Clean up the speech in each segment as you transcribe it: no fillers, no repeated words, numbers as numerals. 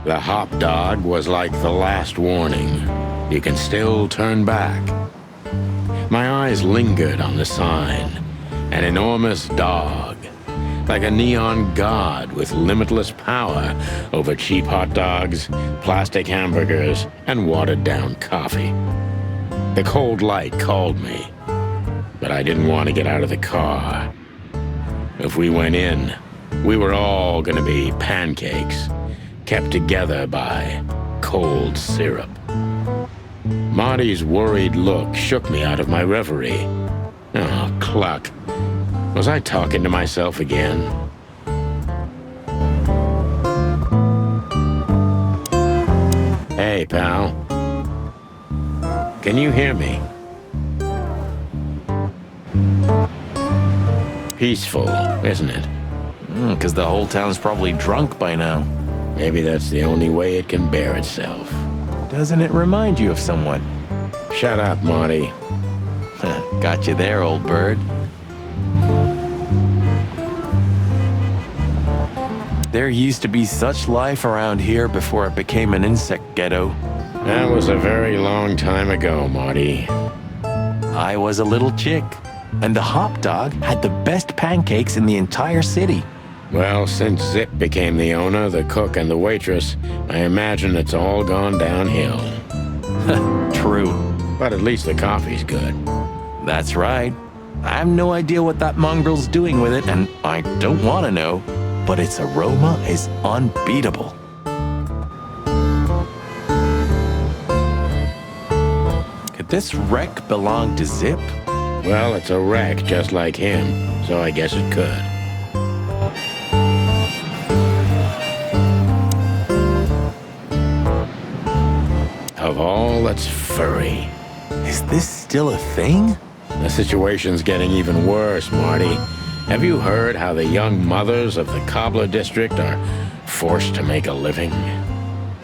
The hop dog was like the last warning. You can still turn back. My eyes lingered on the sign. An enormous dog, like a neon god with limitless power over cheap hot dogs, plastic hamburgers, and watered-down coffee. The cold light called me, but I didn't want to get out of the car. If we went in, we were all gonna be pancakes, kept together by cold syrup. Marty's worried look shook me out of my reverie. Oh, cluck. Was I talking to myself again? Hey, pal. Can you hear me? Peaceful, isn't it? 'Cause the whole town's probably drunk by now. Maybe that's the only way it can bear itself. Doesn't it remind you of someone? Shut up, Marty. Got you there, old bird. There used to be such life around here before it became an insect ghetto. That was a very long time ago, Marty. I was a little chick, and the hop dog had the best pancakes in the entire city. Well, since Zipp became the owner, the cook, and the waitress, I imagine it's all gone downhill. True. But at least the coffee's good. That's right. I have no idea what that mongrel's doing with it, and I don't want to know, but its aroma is unbeatable. Could this wreck belong to Zipp? Well, it's a wreck just like him, so I guess it could. Of all that's furry. Is this still a thing? The situation's getting even worse, Marty. Have you heard how the young mothers of the Cobbler District are forced to make a living?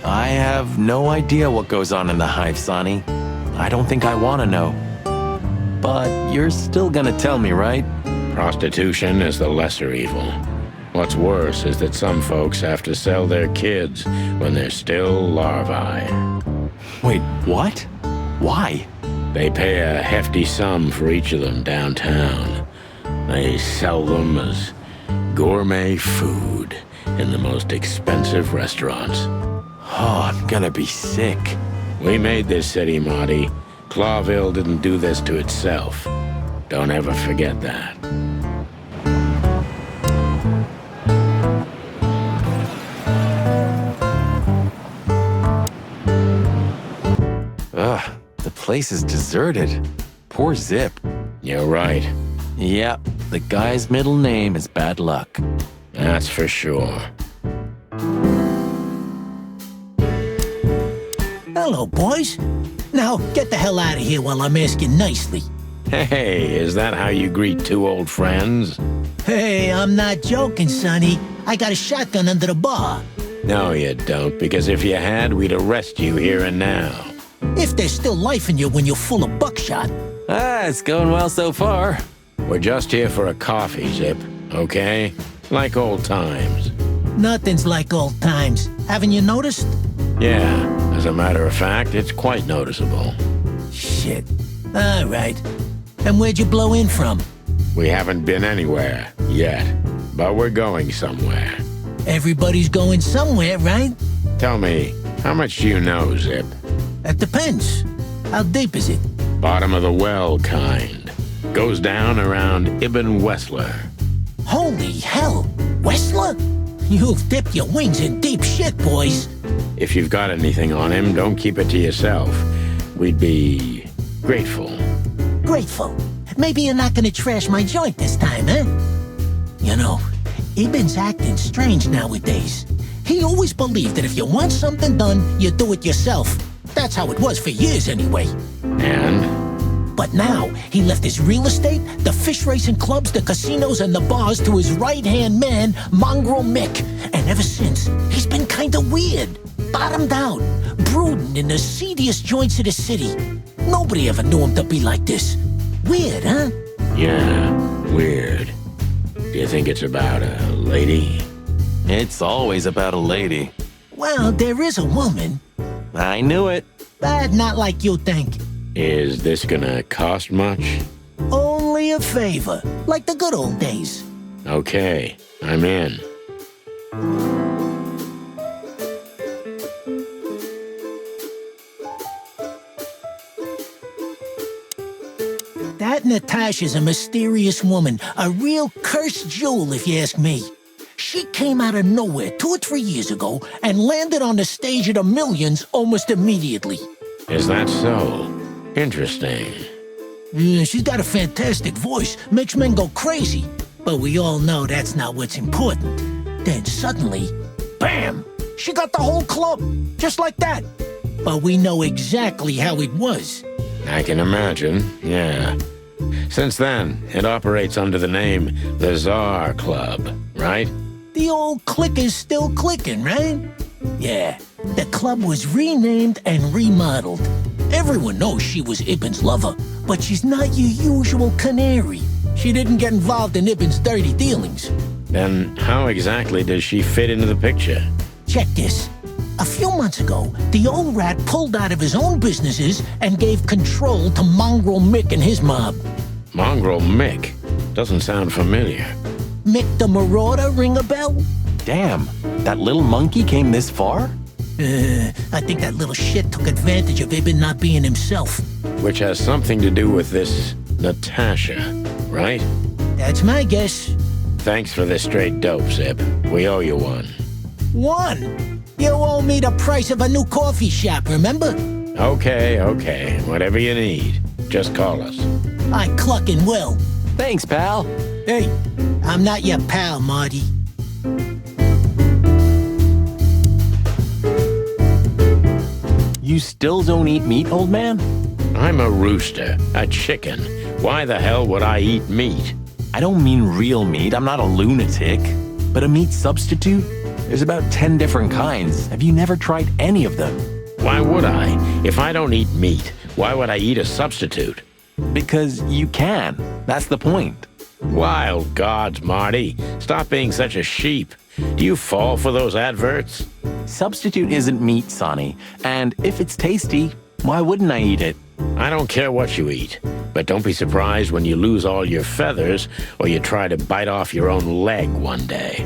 I have no idea what goes on in the hive, Sonny. I don't think I want to know. But you're still gonna tell me, right? Prostitution is the lesser evil. What's worse is that some folks have to sell their kids when they're still larvae. Wait, what? Why? They pay a hefty sum for each of them downtown. They sell them as gourmet food in the most expensive restaurants. Oh, I'm gonna be sick. We made this city, Marty. Clawville didn't do this to itself. Don't ever forget that. Ugh, the place is deserted. Poor Zipp. You're right. Yep, the guy's middle name is Bad Luck. That's for sure. Hello, boys. Now, get the hell out of here while I'm asking nicely. Hey, is that how you greet two old friends? Hey, I'm not joking, Sonny. I got a shotgun under the bar. No, you don't, because if you had, we'd arrest you here and now. If there's still life in you when you're full of buckshot. It's going well so far. We're just here for a coffee, Zipp, okay? Like old times. Nothing's like old times. Haven't you noticed? Yeah, as a matter of fact, it's quite noticeable. Shit. All right. And where'd you blow in from? We haven't been anywhere yet, but we're going somewhere. Everybody's going somewhere, right? Tell me, how much do you know, Zipp? That depends. How deep is it? Bottom of the well kind. Goes down around Ibn Wessler. Holy hell! Wessler? You've dipped your wings in deep shit, boys. If you've got anything on him, don't keep it to yourself. We'd be grateful. Grateful. Maybe you're not gonna trash my joint this time, eh? You know, Ibn's acting strange nowadays. He always believed that if you want something done, you do it yourself. That's how it was for years anyway. And? But now, he left his real estate, the fish racing clubs, the casinos, and the bars to his right-hand man, Mongrel Mick. And ever since, he's been kinda weird. Bottomed out, brooding in the seediest joints of the city. Nobody ever knew him to be like this. Weird, huh? Yeah, weird. Do you think it's about a lady? It's always about a lady. Well, there is a woman, I knew it. but not like you think. Is this gonna cost much? Only a favor, like the good old days. Okay, I'm in. That Natasha's a mysterious woman, a real cursed jewel if you ask me. She came out of nowhere 2 or 3 years ago and landed on the stage of the Millions almost immediately. Is that so? Interesting. She's got a fantastic voice, makes men go crazy. But we all know that's not what's important. Then suddenly, bam! She got the whole club, just like that. But we know exactly how it was. I can imagine, yeah. Since then, it operates under the name the Czar Club, right? The old click is still clicking, right? Yeah, the club was renamed and remodeled. Everyone knows she was Ibben's lover, but she's not your usual canary. She didn't get involved in Ibben's dirty dealings. Then how exactly does she fit into the picture? Check this. A few months ago, the old rat pulled out of his own businesses and gave control to Mongrel Mick and his mob. Mongrel Mick? Doesn't sound familiar. Mick the Marauder ring a bell? Damn, that little monkey came this far? I think that little shit took advantage of Ibben not being himself. Which has something to do with this Natasha, right? That's my guess. Thanks for this straight dope, Zipp. We owe you one. One? You owe me the price of a new coffee shop, remember? Okay. Whatever you need. Just call us. I cluckin' will. Thanks, pal. Hey, I'm not your pal, Marty. You still don't eat meat, old man? I'm a rooster, a chicken. Why the hell would I eat meat? I don't mean real meat. I'm not a lunatic. But a meat substitute? There's about 10 different kinds. Have you never tried any of them? Why would I? If I don't eat meat, why would I eat a substitute? Because you can. That's the point. Wild gods, Marty. Stop being such a sheep. Do you fall for those adverts? Substitute isn't meat, Sonny. And if it's tasty, why wouldn't I eat it? I don't care what you eat, but don't be surprised when you lose all your feathers or you try to bite off your own leg one day.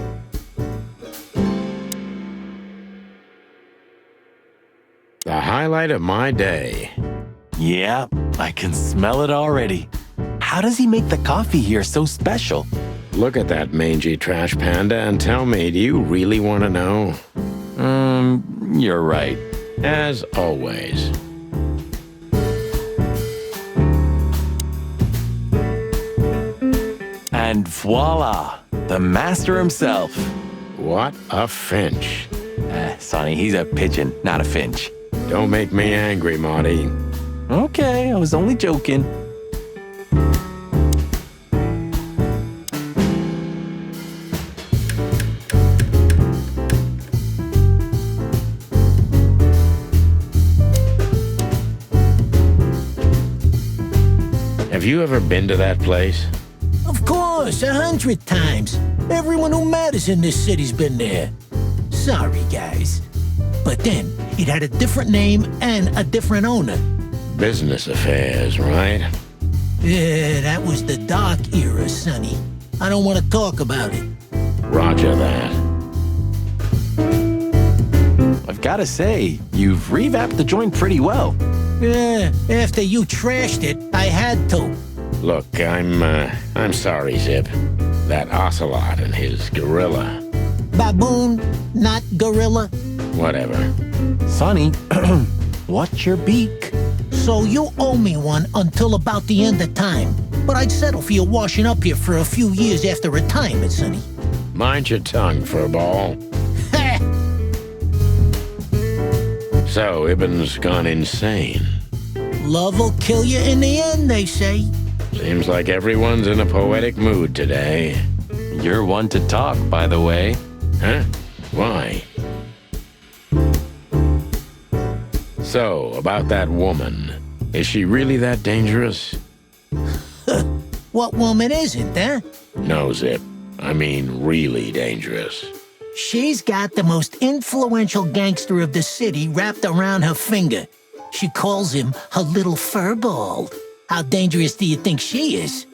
The highlight of my day. Yeah, I can smell it already. How does he make the coffee here so special? Look at that mangy trash panda and tell me, do you really want to know? You're right. As always. And voila, the master himself. What a finch. Sonny, he's a pigeon, not a finch. Don't make me angry, Marty. Okay, I was only joking. Have you ever been to that place? Of course, 100 times. Everyone who matters in this city's been there. Sorry, guys. But then, it had a different name and a different owner. Business affairs, right? Yeah, that was the dark era, Sonny. I don't want to talk about it. Roger that. I've got to say, you've revamped the joint pretty well. Yeah, after you trashed it, I had to. Look, I'm sorry, Zipp. That ocelot and his gorilla. Baboon, not gorilla. Whatever. Sonny, what's your beak? So you owe me one until about the end of time. But I'd settle for you washing up here for a few years after retirement, Sonny. Mind your tongue, furball. Ha! So, Ibben's gone insane. Love will kill you in the end, they say. Seems like everyone's in a poetic mood today. You're one to talk, by the way. Huh? Why? So, about that woman. Is she really that dangerous? What woman isn't, huh? No, Zipp. I mean really dangerous. She's got the most influential gangster of the city wrapped around her finger. She calls him her little furball. How dangerous do you think she is?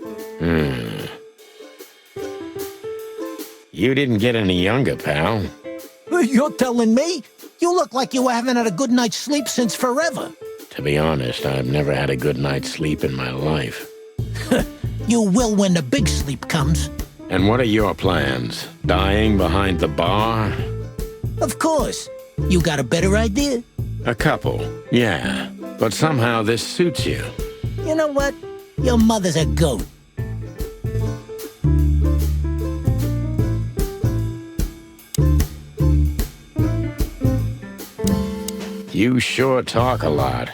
You didn't get any younger, pal. You're telling me? You look like you haven't had a good night's sleep since forever. To be honest, I've never had a good night's sleep in my life. You will when the big sleep comes. And what are your plans? Dying behind the bar? Of course. You got a better idea? A couple, yeah. But somehow this suits you. You know what? Your mother's a goat. You sure talk a lot.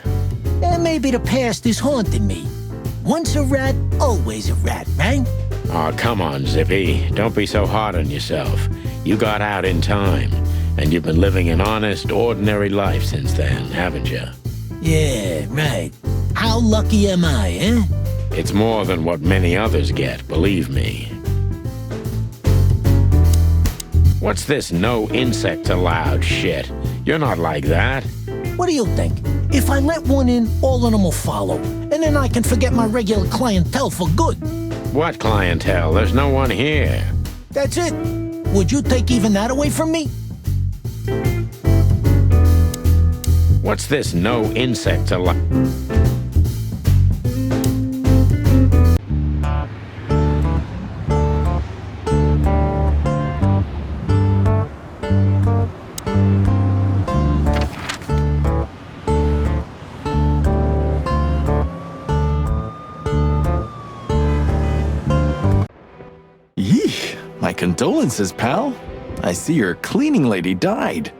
And maybe the past is haunting me. Once a rat, always a rat, right? Oh, come on, Zippy. Don't be so hard on yourself. You got out in time, and you've been living an honest, ordinary life since then, haven't you? Yeah, right. How lucky am I, eh? It's more than what many others get, believe me. What's this no insects allowed shit? You're not like that. What do you think? If I let one in, all of them will follow. And then I can forget my regular clientele for good. What clientele? There's no one here. That's it. Would you take even that away from me? What's this no insects allowed? My condolences, pal. I see your cleaning lady died.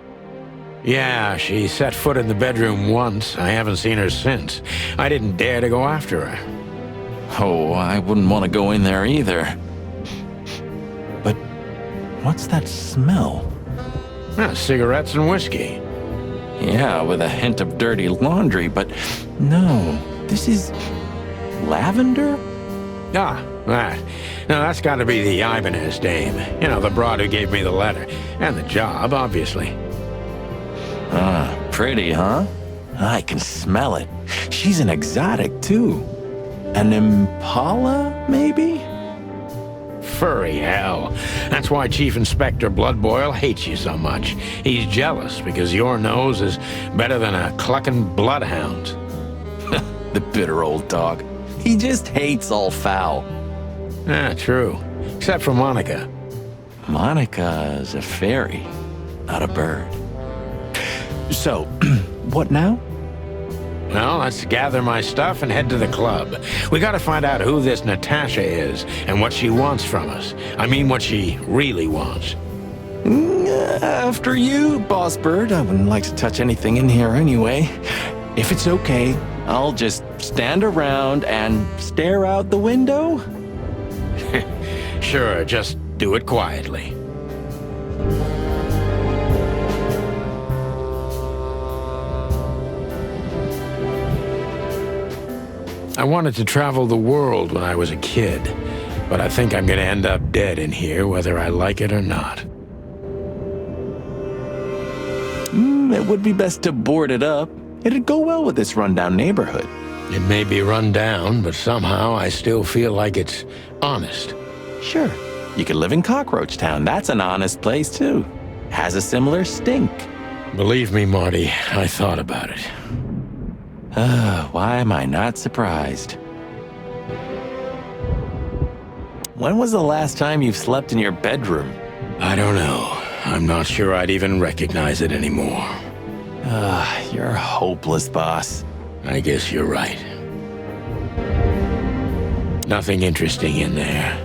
Yeah, she set foot in the bedroom once. I haven't seen her since. I didn't dare to go after her. Oh, I wouldn't want to go in there either. But what's that smell? Cigarettes and whiskey. Yeah, with a hint of dirty laundry, but no, this is lavender? Ah, that. Now that's got to be the Ibanez dame. You know, the broad who gave me the letter. And the job, obviously. Ah, pretty, huh? I can smell it. She's an exotic, too. An impala, maybe? Furry hell. That's why Chief Inspector Bloodboil hates you so much. He's jealous because your nose is better than a clucking bloodhound. The bitter old dog. He just hates all foul. Ah, true. Except for Monica. Monica's a fairy, not a bird. So, what now? Well, let's gather my stuff and head to the club. We gotta find out who this Natasha is and what she wants from us. I mean, what she really wants. After you, Boss Bird. I wouldn't like to touch anything in here anyway. If it's okay, I'll just stand around and stare out the window? Sure, just do it quietly. I wanted to travel the world when I was a kid, but I think I'm gonna end up dead in here whether I like it or not. It would be best to board it up. It'd go well with this rundown neighborhood. It may be run down, but somehow I still feel like it's honest. Sure, you could live in Cockroach Town. That's an honest place, too. Has a similar stink. Believe me, Marty, I thought about it. Why am I not surprised? When was the last time you've slept in your bedroom? I don't know. I'm not sure I'd even recognize it anymore. You're hopeless, boss. I guess you're right. Nothing interesting in there.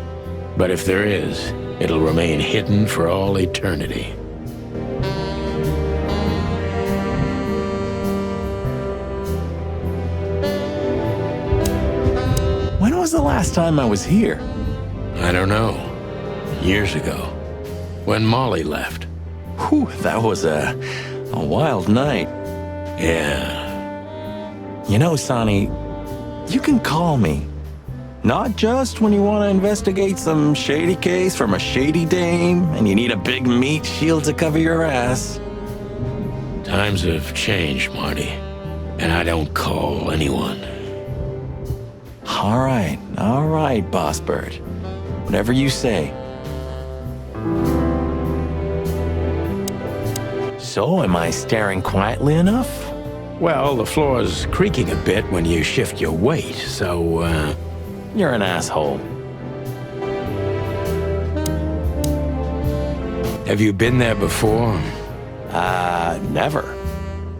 But if there is, it'll remain hidden for all eternity. When was the last time I was here? I don't know. Years ago. When Molly left. Whew, that was a wild night. Yeah. You know, Sonny, you can call me Not just when you want to investigate some shady case from a shady dame and you need a big meat shield to cover your ass. Times have changed, Marty, and I don't call anyone. All right, Boss Bird. Whatever you say. So, am I staring quietly enough? Well, the floor's creaking a bit when you shift your weight, so, You're an asshole. Have you been there before? Never.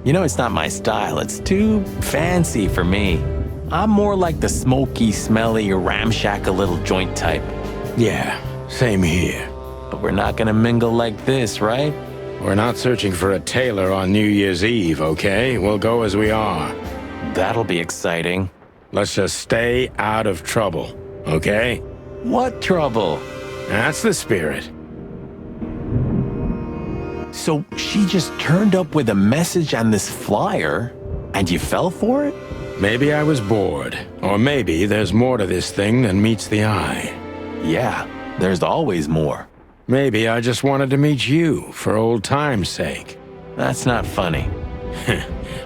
You know, it's not my style. It's too fancy for me. I'm more like the smoky, smelly, ramshackle little joint type. Yeah, same here. But we're not gonna mingle like this, right? We're not searching for a tailor on New Year's Eve, okay? We'll go as we are. That'll be exciting. Let's just stay out of trouble, okay? What trouble? That's the spirit. So she just turned up with a message and this flyer, and you fell for it? Maybe I was bored, or maybe there's more to this thing than meets the eye. Yeah, there's always more. Maybe I just wanted to meet you for old time's sake. That's not funny.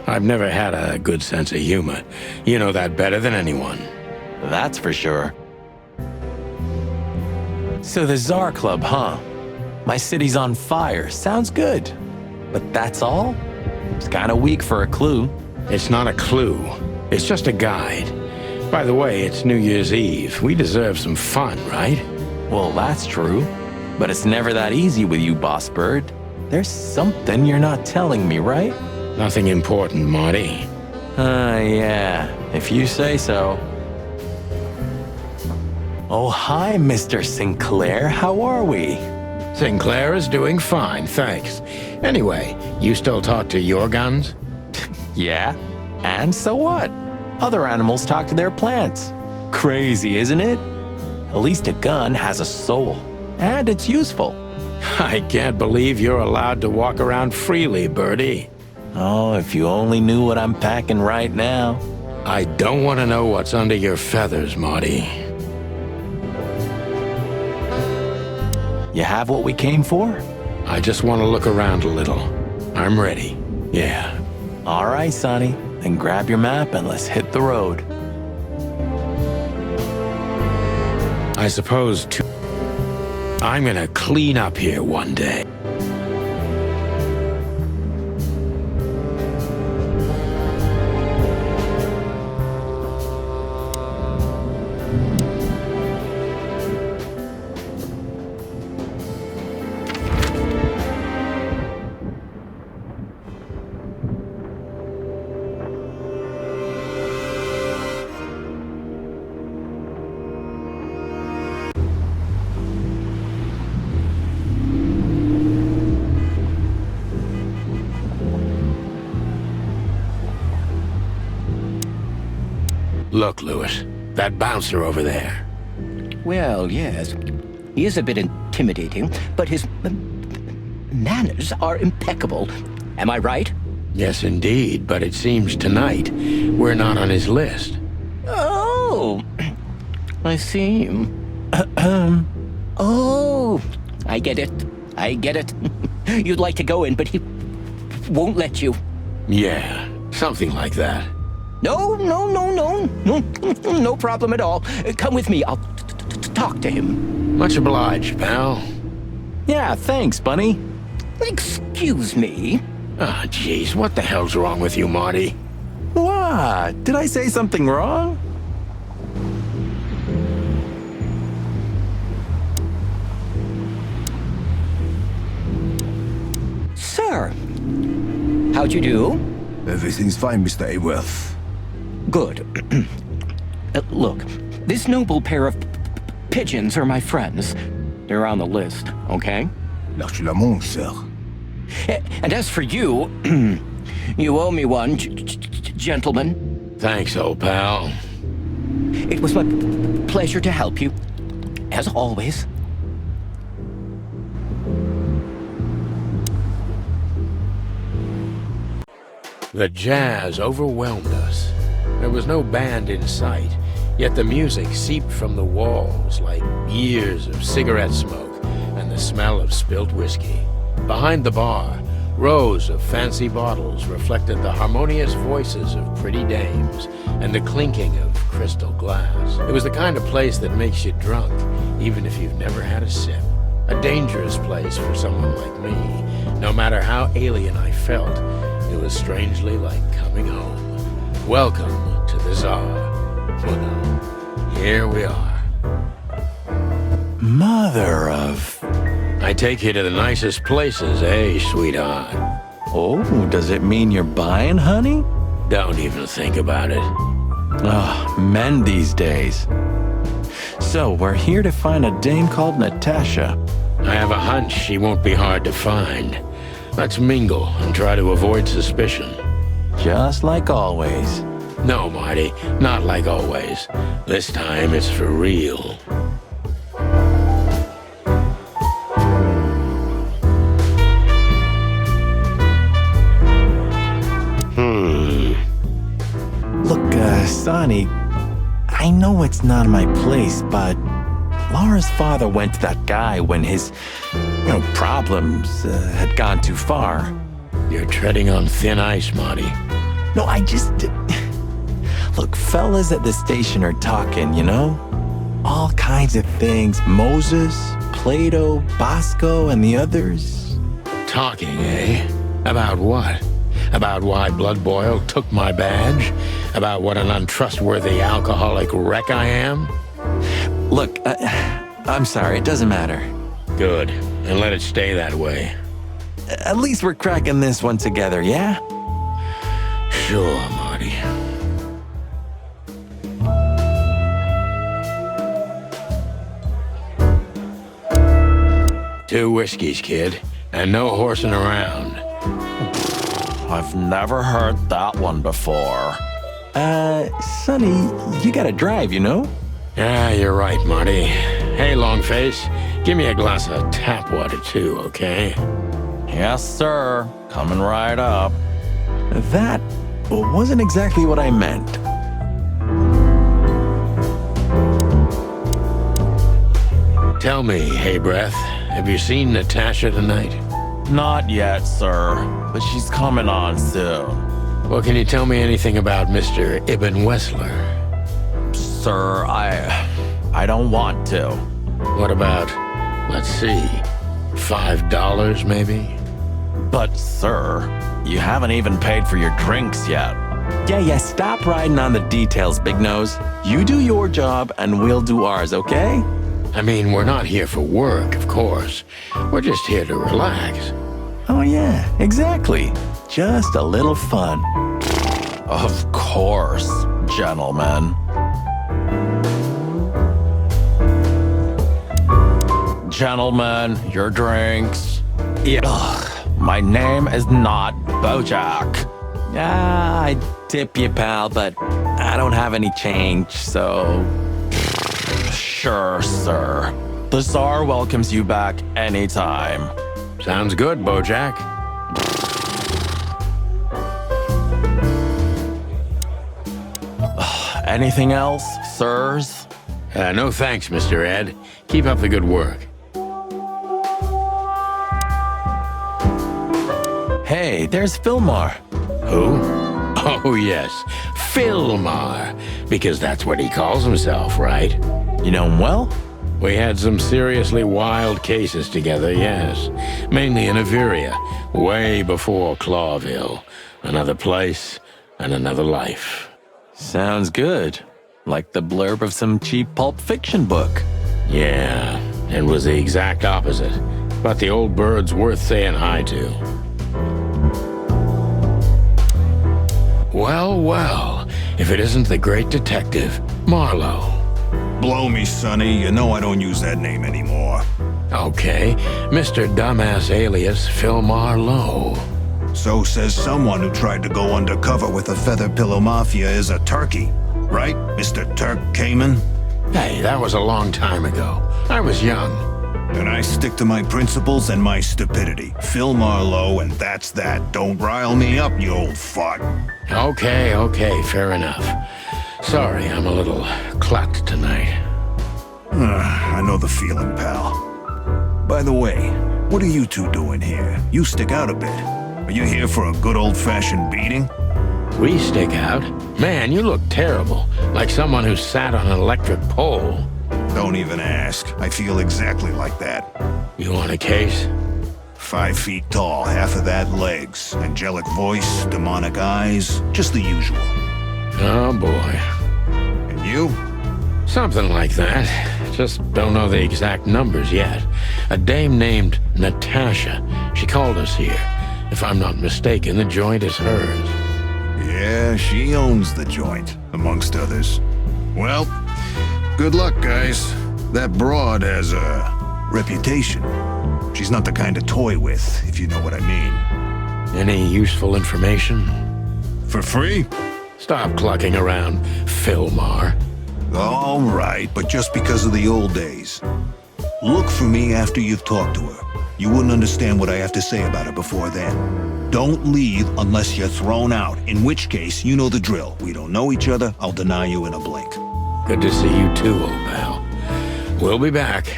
I've never had a good sense of humor. You know that better than anyone. That's for sure. So the Tsar Club, huh? My city's on fire. Sounds good. But that's all? It's kind of weak for a clue. It's not a clue. It's just a guide. By the way, it's New Year's Eve. We deserve some fun, right? Well, that's true. But it's never that easy with you, Boss Bird. There's something you're not telling me, right? Nothing important, Marty. Yeah, if you say so. Oh, hi, Mr. Sinclair. How are we? Sinclair is doing fine, thanks. Anyway, you still talk to your guns? Yeah, and so what? Other animals talk to their plants. Crazy, isn't it? At least a gun has a soul, and it's useful. I can't believe you're allowed to walk around freely, Birdie. Oh, if you only knew what I'm packing right now. I don't want to know what's under your feathers, Marty. You have what we came for? I just want to look around a little. I'm ready. Yeah. All right, Sonny. Then grab your map and let's hit the road. I suppose I'm gonna clean up here one day. Look, Lewis, that bouncer over there. Well, yes. He is a bit intimidating, but his manners are impeccable. Am I right? Yes, indeed, but it seems tonight we're not on his list. Oh, I see. Oh, I get it. I get it. You'd like to go in, but he won't let you. Yeah, something like that. No, no problem at all. Come with me. I'll talk to him. Much obliged, pal. Yeah, thanks, Bunny. Excuse me. Ah, jeez, what the hell's wrong with you, Marty? What? Did I say something wrong? Sir, how'd you do? Everything's fine, Mr. Aworth. Good. Look, this noble pair of pigeons are my friends. They're on the list, okay? L'archulamont, sir. And as for you, you owe me one, gentlemen. Thanks, old pal. It was my pleasure to help you, as always. The jazz overwhelmed us. There was no band in sight, Yet the music seeped from the walls like years of cigarette smoke and the smell of spilt whiskey. Behind the bar, rows of fancy bottles reflected the harmonious voices of pretty dames and the clinking of crystal glass. It was the kind of place that makes you drunk, even if you've never had a sip. A dangerous place for someone like me. No matter how alien I felt, it was strangely like coming home. Welcome to the Tsar. Well, here we are. Mother of... I take you to the nicest places, eh, sweetheart? Oh, does it mean you're buying, honey? Don't even think about it. Ah, men these days. So, we're here to find a dame called Natasha. I have a hunch she won't be hard to find. Let's mingle and try to avoid suspicion. Just like always. No, Marty, not like always. This time it's for real. Look, Sonny, I know it's not my place, but Laura's father went to that guy when his, problems had gone too far. You're treading on thin ice, Marty. No, I just... Look, fellas at the station are talking, All kinds of things. Moses, Plato, Bosco, and the others. Talking, eh? About what? About why Blood Boil took my badge? About what an untrustworthy alcoholic wreck I am? Look, I'm sorry, it doesn't matter. Good, and let it stay that way. At least we're cracking this one together, yeah? Sure, Marty. Two whiskeys, kid, and no horsing around. I've never heard that one before. Sonny, you gotta drive, Yeah, you're right, Marty. Hey, Longface, give me a glass of tap water too, okay? Yes, sir. Coming right up. That wasn't exactly what I meant. Tell me, hey Breath, have you seen Natasha tonight? Not yet, sir, but she's coming on soon. Well, can you tell me anything about Mr. Ibn Wessler? Sir, I don't want to. What about, let's see, $5 maybe? But, sir, you haven't even paid for your drinks yet. Yeah, stop riding on the details, Big Nose. You do your job, and we'll do ours, okay? I mean, we're not here for work, of course. We're just here to relax. Oh, yeah, exactly. Just a little fun. Of course, gentlemen. Gentlemen, your drinks. Yeah. Ugh, my name is not Bojack. I tip you, pal, but I don't have any change, so... Sure, sir. The Tsar welcomes you back anytime. Sounds good, Bojack. Anything else, sirs? No thanks, Mr. Ed. Keep up the good work. Hey, there's Fillmar. Who? Oh, yes, Fillmar. Because that's what he calls himself, right? You know him well? We had some seriously wild cases together, yes. Mainly in Averia, way before Clawville. Another place and another life. Sounds good. Like the blurb of some cheap pulp fiction book. Yeah, it was the exact opposite. But the old bird's worth saying hi to. Well, if it isn't the great detective, Marlowe. Blow me, Sonny. You know I don't use that name anymore. Okay, Mr. Dumbass alias Phil Marlowe. So says someone who tried to go undercover with the Feather Pillow Mafia is a turkey. Right, Mr. Turk Cayman? Hey, that was a long time ago. I was young. And I stick to my principles and my stupidity. Phil Marlowe, and that's that. Don't rile me up, you old fart. Okay, fair enough. Sorry, I'm a little clucked tonight. I know the feeling, pal. By the way, what are you two doing here? You stick out a bit. Are you here for a good old-fashioned beating? We stick out? Man, you look terrible. Like someone who sat on an electric pole. Don't even ask. I feel exactly like that. You want a case? 5 feet tall, half of that legs. Angelic voice, demonic eyes, just the usual. Oh, boy. And you? Something like that. Just don't know the exact numbers yet. A dame named Natasha. She called us here. If I'm not mistaken, the joint is hers. Yeah, she owns the joint, amongst others. Well, good luck, guys. That broad has a reputation. She's not the kind to toy with, if you know what I mean. Any useful information? For free? Stop clucking around, Philmar. All right, but just because of the old days. Look for me after you've talked to her. You wouldn't understand what I have to say about her before then. Don't leave unless you're thrown out, in which case, you know the drill. We don't know each other, I'll deny you in a blink. Good to see you too, old pal. We'll be back.